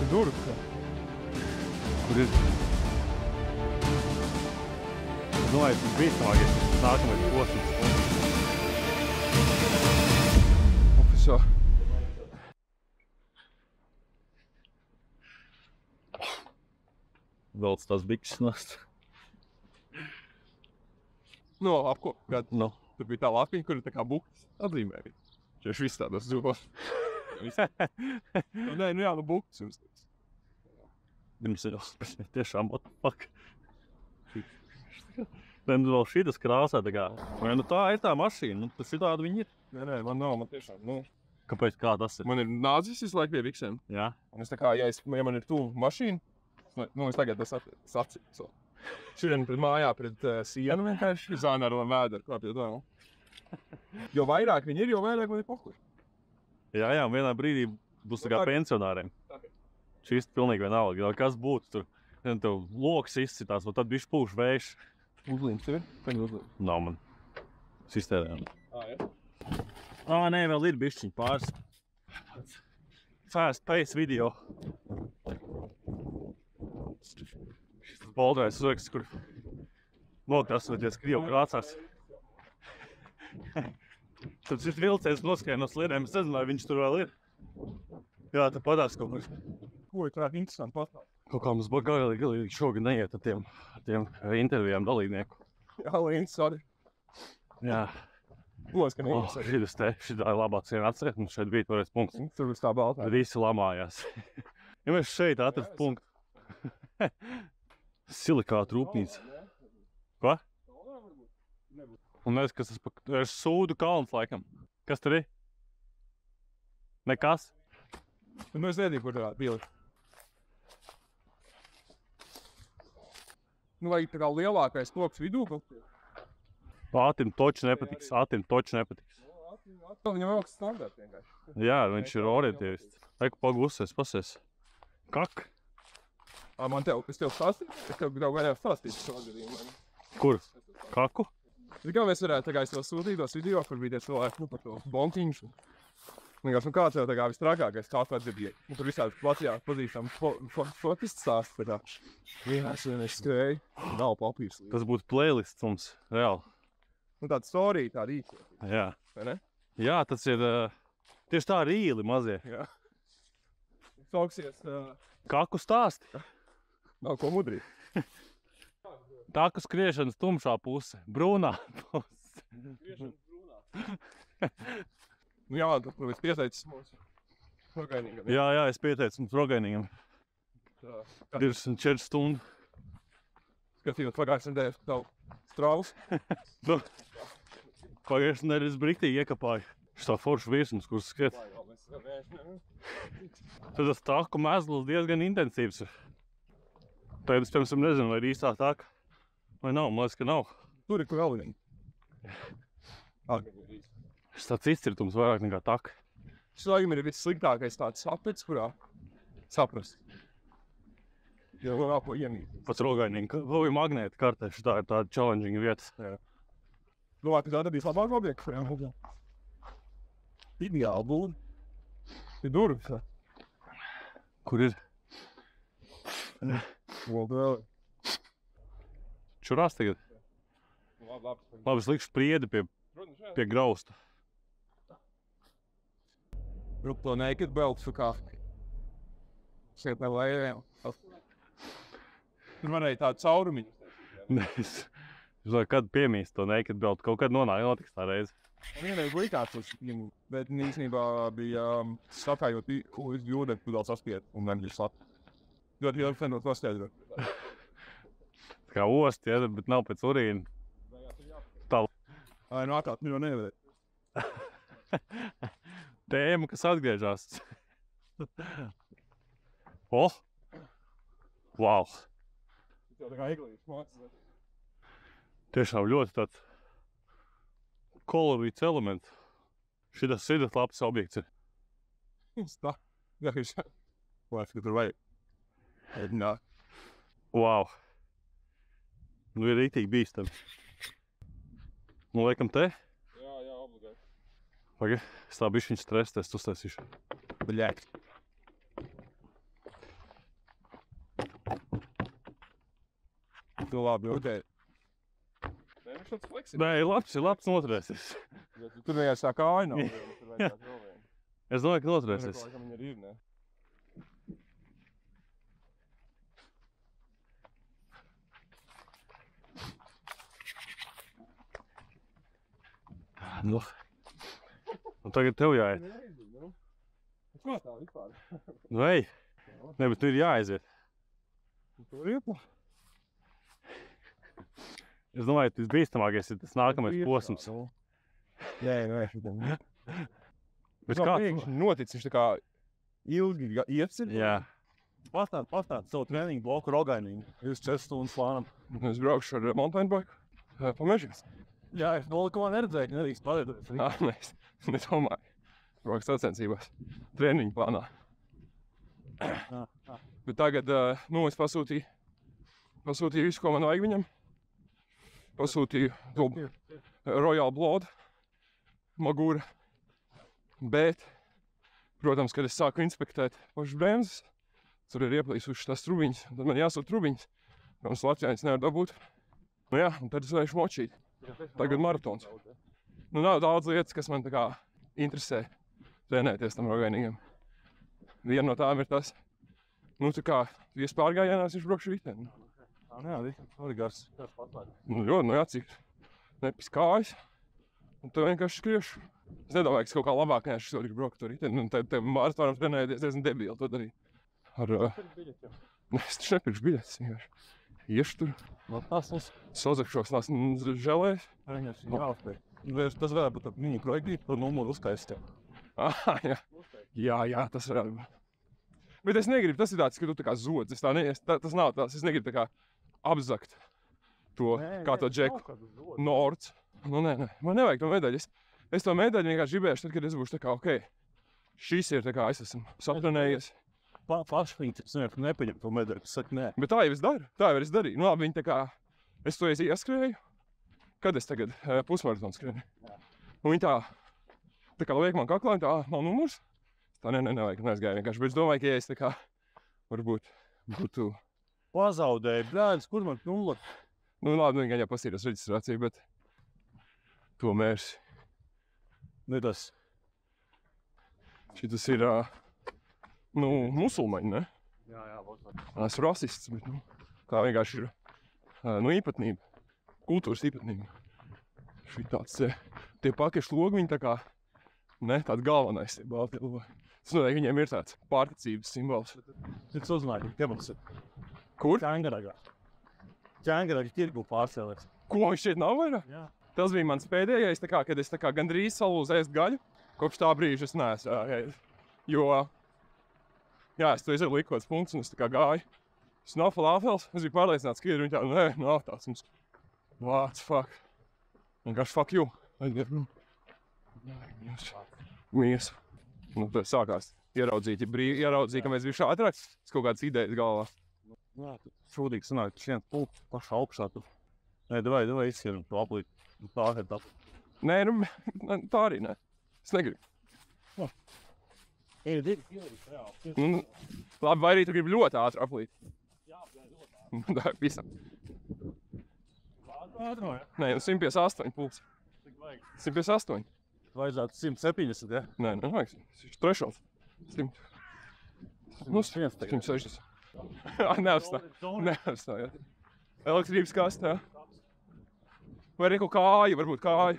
Durvis. Kur ir? Es domāju, tas bīstamākais nākamais posms. Oficiāli. Velc tās bikses nost. Nu, apko, kad Nu. tur bija tā lapiņa, kur ir tā kā buktas atzīmē. Tieši viss tādos dzīvos. Nē, nu jā, nu buktas jums. Pirms ir tiešām what the fuck. Tad vēl šitas krāsā tā kā. Vai nu tā ir tā mašīna, nu tas šitādi viņi ir. Nē, man nav, man tiešām, nu. Kāpēc kā tas ir? Man ir nādzis visu laiku pie viksiem. Jā. Un es tā kā, ja man ir tuvu mašīna, nu es tagad tas sacīju. Šodien pret mājā, pret sienu vienkārši zāna ar vēderu klapjot vēl. Jo vairāk viņi ir, jo vairāk man ir pohuļi. Jā, vienā brīdī būs tā kā pensionāriem. Šis pilnīgi vienalga, jo kas būtu tur. Tev loks izcitās, un tad bišķi pūš vējš. Uzlīms tev ir? Paņi uzlīms. Nav man. Sistērējām. Jā? Nē, vēl ir bišķiņ pāris. Fast pace video. Šis boldrais uzraksts, kur notrasoties Krievu krācās. Tad šis vilciens noskrēja no sliedēm, es nezinu, vai viņš tur vēl ir. Jā, tā padās kaut kur. Ko ir tā interesanti pastāv? Kaut kā mums galīgi šogad neiet ar tiem intervijām dalībnieku. Jā, Līns, sorry. Jā. Los, ka neies. Šitā ir labā ciena atcerēt, mums šeit bija toreiz punkts. Tur būs tā baltā. Tad visi lamājās. Ja mēs šeit atrast punktu. Silikāta rūpnīca. Ko? Un nezinu, kas tas ir Sūdu kalns laikam. Kas tur ir? Nekas? Nu es nedīju, kur tā bija. Nu vai tā kā lielākais loks vidū kaut kur? Ātim toči nepatiks. Viņam augsts standarts vienkārši. Jā, viņš ir orientieris. Eku pagusies, pasies. Kak? Es tev stāstīju? Es tev gaidām stāstīju šo gadījumu. Kur? Kaku? Kā mēs varētu tagad es tev sūtīt tos video, kur bija tie cilvēki par to bonkiņš. Vienkārši, kāds jau tā kā vistrākākais kā atdzirdīja. Tur visādi Latvijā pazīstam fotistu stāstu par tā. Jā, es skrēju. Nav papīrs. Tas būtu playlists mums, reāli. Nu tāda storija, tāda īsta. Jā. Vai ne? Jā, tas ir tieši tā rīli mazie. Jā. Sauksies... Kaku stāsti. Nav ko mudrīt. Taku skriešanas tumšā puse, brūnā puse. Skriešanas brūnā. Nu jā, tad es pieteicis mūsu rogainīgam. Jā, es pieteicu mums rogainīgam. 24 stundu. Skatījot pagājušajā nedēļas tavu strāvus. Pagājušajā nedēļas briktī iekapāju šitā foršu virsmas, kuras skriet. Tad tas taku mezgls diezgan intensīvs ir. Tagad es, piemēram, nezinu, vai ir īstā taka. Vai nav? Man liekas, ka nav. Tur ir kur vēl viņi. Šis tāds izcirtums vairāk nekā taka. Šis laikam ir vissliktākais tāds sapets, kurā saprast. Ja vēl nav ko iemīt. Pats rogainīgi. Vēl bija magnēta kartē, šitā ir tāda challenging vieta. Domāju, ka tāda bija labāk objekta, kurām būtu. Ideāli būtu. Ir durvis. Kur ir? Vēl. Čurās tagad? Labi, es likšu priedi pie grausta. Bruklo naked belt for coffee. Šeit nav lējiem. Tur varēja tādu caurumiņu. Es domāju, kad piemīst to naked belt, kaut kad notiks tā reize. Man vienreiz likās uz viņu, bet īstenībā bija sapējot uz jūdeni, tu daudz saspiet un neņģi slap. Ļoti ilgfenot paskaidrot. Kā osti, ja, bet nav pēc urīna. Tā. Ai, nu atkārt, nu jau nevarēt. Tēma, kas atgriežās. Oh! Wow! Tas jau tā kā eglītis mācās. Tiešām ļoti tāds kolorīts elements. Šitas labs objekts ir. Tā. Jā, viņš. Lēs, ka tur vajag. Nā. Wow! Nu ir rītīgi bīstami. Nu, liekam te? Jā, obligāti. Pagaid, es tā bišķiņ stresa testu uztaisīšu. Bļēt. Tu labi, ok. Nē, viņš tāds fleksibls. Nē, ir labs noturēsies. Tur vienkārši tā kāja nav. Tur vajadzētu vēl vienu. Es domāju, ka noturēsies. Laikam viņa arī ir, ne? Nu. Un tagad tev jāiet. Kā tā vispār? Nu, ej. Nē, bet tu ir jāaiziet. Tur iet? Es domāju, tas bīstamākais ir tas nākamais posms. Jā, nē. Bet Kā kā? pēkšņi notic, viņš tā kā ilgi iets ir? Jā. Pastāst savu treniņu bloku Rogainīm. 24 stundas plānam. Es braukšu ar mountain bike pa mežiem. Jā, es neko neredzēju, nedrīkst padēties. Nedomāju. Braukšu sacensībās. Treniņu plānā. Bet tagad, es pasūtīju visu, ko man vajag viņam. Pasūtīju to Royal Blood, Magura. Bet, protams, kad es sāku inspektēt pašas bremzes, tur ir ieplīsušas tās trubiņas, tad man jāsūt trubiņas. Protams, Latvijā viņas nevar dabūt. Nu jā, un tad es varēšu močīt. Tagad maratons. Nu nav daudz lietas, kas man tā kā interesē trenēties tam Rogainīgam. Viena no tām ir tas, tā kā vies pārgājienās viņš braukšu riteni. Jā, arī gars paslēdz. Jā, cik nepis kājas, un tev vienkārši skriešu. Es nedomāju, ka es kaut kā labāk neesmu gribu braukt to riteni, un tev maratonam trenēties diezgan debili to darīt. Es taču nepirkšu biļetes vienkārši. Iešu tur. Sozakšos tās želēs. Vienkārši jāuzspēj. Tas varētu būt mini projektī, par numuru uzskaist tev. Jā, tas varētu būt. Bet es negribu, tas ir tāds, ka tu tā kā zodz. Tas nav tās, es negribu tā kā apzakt to, kā to džeku. Nords. Nu, nē, man nevajag to medaļu. Es to medaļu vienkārši gribēšu tad, kad es būšu tā kā, ok, šis ir tā kā, es esmu sapranējies. Pašvīns, es nepaņem to medaļu, es saku nē. Bet tā jau es daru, tā jau es darīju. Nu labi, viņi tā kā, es to ieskrēju. Kad es tagad pusmaratonu skrēju? Un viņi tā kā liek man kaklā, un tā, nav numurs. Tā nevajag, neaizgāju vienkārši, bet es domāju, ka ja es tā kā, varbūt būtu... Pazaudēju, brēdis, kur man numurs? Nu labi, gan jau pastīros reģistrāciju, bet to mērsi. Ne tas. Šitas ir, musulmaņi, ne? Jā, Esmu rasists, bet, tā vienkārši ir, īpatnība, kultūras īpatnība. Šitāds, tie pakešu logi, viņi tā kā, tādi galvenais, tie balti logi. Tas noteikti viņiem ir tāds pārticības simbols. Tas uzzināju, tebals ir. Kur? Ķēngaragā. Ķēngaragā tirgu pārcēlēs. Ko viņš šeit nav vairāk? Jā. Tas bija mans pēdējais, kad es gandrīz salūzu ēst gaļu. Kopš tā brīža es neesmu ēst. Jo, es to izdevu likots punkts un es tā kā gāju. Tas nav falāfels, es biju pārliecināts, ka ir viņi tā, nav tāds mums. What the fuck? Vienkārši fuck you. Aiziet, Mies. Nu, tad sākās ieraudzīt, ka mēs bijuši ātrāk. Es kaut kādas idejas galvā. Jā, šodīgi sanāk, tas viens pults pašā augšā. Nē, davai izsieram to aplīt. Tā ir tā. Nē, tā arī nē. Es negribu. Ir divi, jā. Labi, vai arī tu gribi ļoti ātri aplīt? Jā, ļoti. Tā ir visam. Ātrā, jā. Nē, 158 pulks. Cik vajag? 158. Vajadzētu 170, jā. Nē, nevajag. Viņš ir trešals. 100. Nu, 160. Neapstāj. Elektrības kastē. Vai arī kaut kāja, varbūt kāja.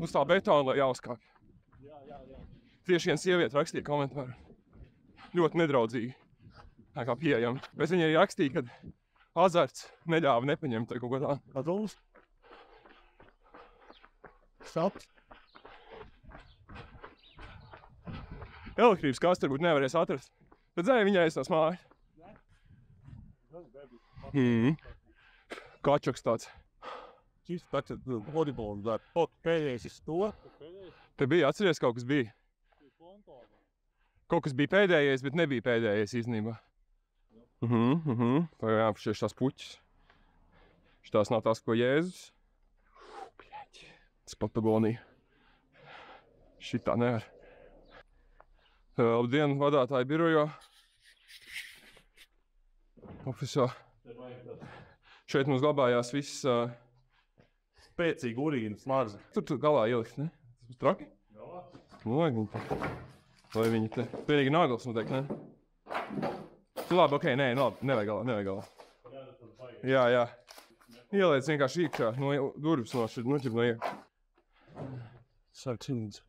Uz tā betona, lai jāuzkāpj. Jā. Tieši viena sieviete rakstīja komentāru. Ļoti nedraudzīgi. Tā kā pieejami. Bet viņa arī rakstīja, ka azarts neļāva nepaņemt kaut ko tā. Adulis? Saps? Elektrības kaste varbūt nevarēs atrast. Bet zēja viņai aizstās māju. Kačoks tāds. Šis pats ir bodyboard, pēdējais iz to. Te bija, atceries, kaut kas bija. Kaut kas bija pēdējais, bet nebija pēdējais īstenībā. Jā, šeit tās puķis. Šitās nav tās, ko Jēzus. Tas Patagonija. Šitā nevar. Labdien, vadātāji birojā. Ofisā. Šeit mums glabājās viss, Spēcīgi urīna smarža. tur galā ielikt, ne? Tas būs traki? Vai viņi te vienīgi naglas noteikti, ne? Labi, okei, nē, nevajag galā. Jā. Ieliec vienkārši iekšā, no durvis noķip no iekšā. Sāk cīnīts.